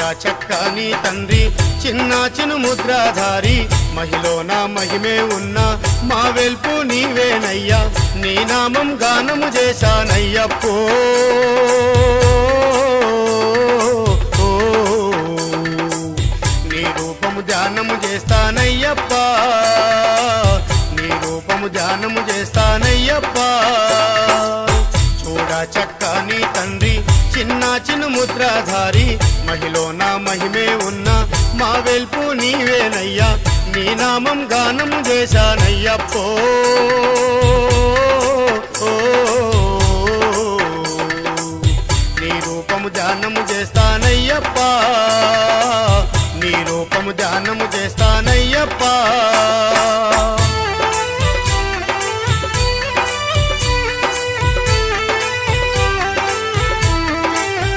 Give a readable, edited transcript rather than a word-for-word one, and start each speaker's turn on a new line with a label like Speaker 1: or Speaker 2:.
Speaker 1: చూడా చక్కని తండ్రి చిన్న చిను ముద్రాధారి మహిలోన మహిమే ఉన్న మా వెల్పు నీవేనయ్యా నీ నామం గానము చేశానయ్యప్పో నీ రూపము ధ్యానము చేస్తానయ్యప్పా నీ రూపము ధ్యానము చేస్తానయ్యప్పా చూడా చక్కని తండ్రి చిన్న చిను ముద్రాధారి మహిలోన మహిమే ఉన్న మా వెల్పు నీవేనయ్యా నీ నామం గానము చేశానయ్యప్పో నీ రూపము ధ్యానము చేస్తానయ్యప్పా నీ రూపము ధ్యానము చేస్తానయ్యప్పా